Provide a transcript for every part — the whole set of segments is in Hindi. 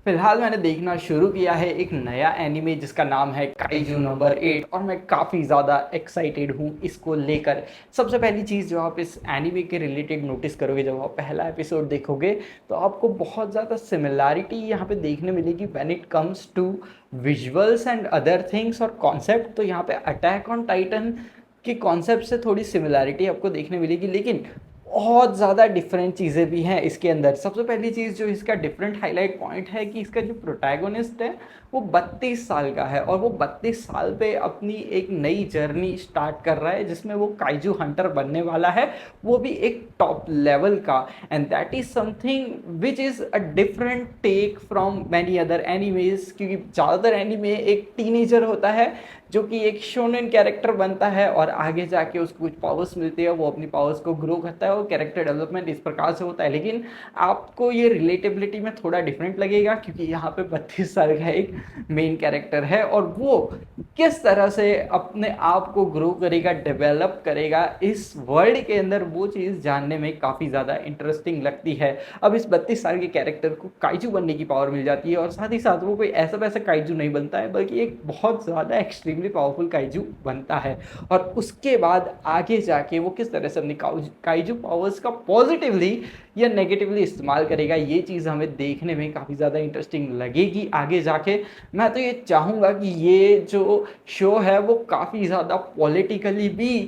फिलहाल मैंने देखना शुरू किया है एक नया एनिमे जिसका नाम है काइजू नंबर 8 और मैं काफ़ी ज़्यादा एक्साइटेड हूँ इसको लेकर। सबसे पहली चीज़ जो आप इस एनिमे के रिलेटेड नोटिस करोगे जब आप पहला एपिसोड देखोगे तो आपको बहुत ज़्यादा सिमिलैरिटी यहाँ पे देखने मिलेगी when it comes to visuals and other things और कॉन्सेप्ट। तो यहाँ पे अटैक ऑन टाइटन के कॉन्सेप्ट से थोड़ी सिमिलैरिटी आपको देखने मिलेगी, लेकिन बहुत ज़्यादा डिफरेंट चीज़ें भी हैं इसके अंदर। सबसे पहली चीज़ जो इसका डिफरेंट हाईलाइट पॉइंट है कि इसका जो प्रोटैगोनिस्ट है वो 32 साल का है और वो 32 साल पे अपनी एक नई जर्नी स्टार्ट कर रहा है जिसमें वो काइजू हंटर बनने वाला है, वो भी एक टॉप लेवल का। And that is something which is a different take from many other animes, क्योंकि ज़्यादातर एनिमे एक टीनेजर होता है जो कि एक शोनेन कैरेक्टर बनता है और आगे जाके उसको कुछ पावर्स मिलती है, वो अपनी पावर्स को ग्रो करता है और कैरेक्टर डेवलपमेंट इस प्रकार से होता है। लेकिन आपको ये रिलेटेबिलिटी में थोड़ा डिफरेंट लगेगा क्योंकि यहाँ पे 32 साल का एक मेन कैरेक्टर है और वो किस तरह से अपने आप को ग्रो करेगा, डेवलप करेगा इस वर्ल्ड के अंदर, वो चीज़ जानने में काफ़ी ज़्यादा इंटरेस्टिंग लगती है। अब इस 32 साल के कैरेक्टर को काइजू बनने की पावर मिल जाती है और साथ ही साथ वो कोई ऐसा वैसा काइजू नहीं बनता है बल्कि एक बहुत ज़्यादा एक्सट्रीमली पावरफुल काइजू बनता है। और उसके बाद आगे जाके वो किस तरह से अपनी काइजू पावर्स का पॉजिटिवली या नेगेटिवली इस्तेमाल करेगा, ये चीज़ हमें देखने में काफ़ी ज़्यादा इंटरेस्टिंग लगेगी आगे जाके। मैं तो ये चाहूँगा कि ये जो शो है वो काफ़ी ज़्यादा पॉलिटिकली भी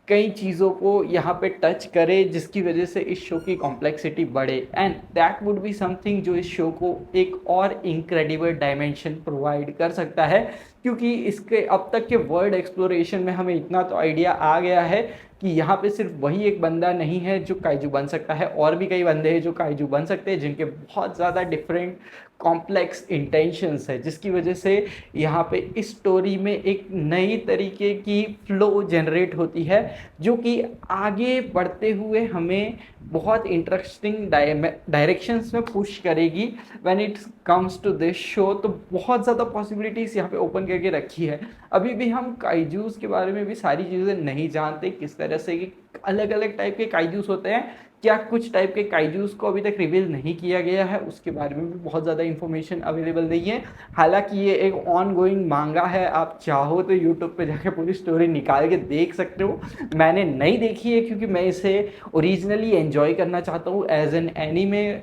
कई चीज़ों को यहाँ पे टच करे जिसकी वजह से इस शो की कॉम्प्लेक्सिटी बढ़े, and that would be something जो इस शो को एक और इनक्रेडिबल डायमेंशन प्रोवाइड कर सकता है। क्योंकि इसके अब तक के वर्ल्ड एक्सप्लोरेशन में हमें इतना तो आइडिया आ गया है कि यहाँ पे सिर्फ वही एक बंदा नहीं है जो काइजू बन सकता है, और भी कई बंदे हैं जो काइजू बन सकते हैं जिनके बहुत ज़्यादा डिफरेंट कॉम्प्लेक्स इंटेंशंस है, जिसकी वजह से यहाँ पे इस स्टोरी में एक नई तरीके की फ्लो जनरेट होती है जो कि आगे बढ़ते हुए हमें बहुत इंटरेस्टिंग डायरेक्शंस में पुश करेगी when it comes to this show. तो बहुत ज़्यादा पॉसिबिलिटीज़ यहाँ पे ओपन करके रखी है। अभी भी हम काइजूस के बारे में भी सारी चीज़ें नहीं जानते, किस तरह से कि अलग अलग टाइप के काइजूस होते हैं, क्या कुछ टाइप के काइजूस को अभी तक रिवील नहीं किया गया है, उसके बारे में भी बहुत ज़्यादा इन्फॉर्मेशन अवेलेबल नहीं है। हालांकि ये एक ऑन गोइंग मांगा है, आप चाहो तो यूट्यूब पे जाके पूरी स्टोरी निकाल के देख सकते हो। मैंने नहीं देखी है क्योंकि मैं इसे ओरिजिनली एंजॉय करना चाहता हूँ एज एन एनीमे,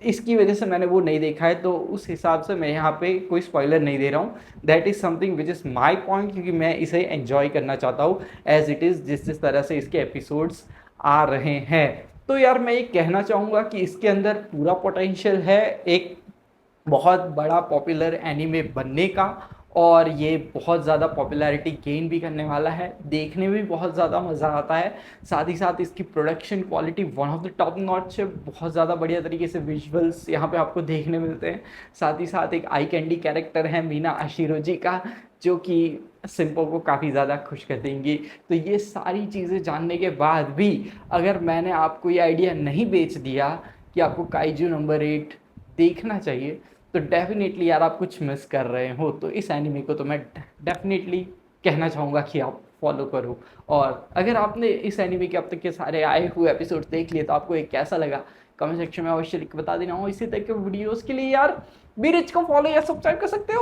इसकी वजह से मैंने वो नहीं देखा है, तो उस हिसाब से मैं यहाँ पे कोई स्पॉइलर नहीं दे रहा हूँ। That is something which is my point, क्योंकि मैं इसे एंजॉय करना चाहता हूँ एज इट इज़ जिस तरह से इसके एपिसोड्स आ रहे हैं। तो यार मैं ये कहना चाहूँगा कि इसके अंदर पूरा पोटेंशियल है एक बहुत बड़ा पॉपुलर एनीमे बनने का, और ये बहुत ज़्यादा पॉपुलैरिटी गेन भी करने वाला है, देखने में भी बहुत ज़्यादा मज़ा आता है। साथ ही साथ इसकी production quality one of the top notch है, बहुत ज़्यादा बढ़िया तरीके से विजुअल्स यहाँ पे आपको देखने मिलते हैं। साथ ही साथ एक आई कैंडी कैरेक्टर है मीना आशिरोजी का जो कि सिंपल को काफ़ी ज़्यादा खुश कर देंगी। तो ये सारी चीज़ें जानने के बाद भी अगर मैंने आपको ये आइडिया नहीं बेच दिया कि आपको काइजू नंबर 8 देखना चाहिए, तो डेफिनेटली यार आप कुछ मिस कर रहे हो। तो इस एनिमे को तो मैं डेफिनेटली कहना चाहूँगा कि आप फॉलो करो। और अगर आपने इस एनिमे के अब तक के सारे आए हुए एपिसोड देख लिए तो आपको ये कैसा लगा कमेंट सेक्शन में अवश्य लिख के बता देना। हो इसी तरह के वीडियोज़ के लिए यार बीरिच को फॉलो या सब्सक्राइब कर सकते हो।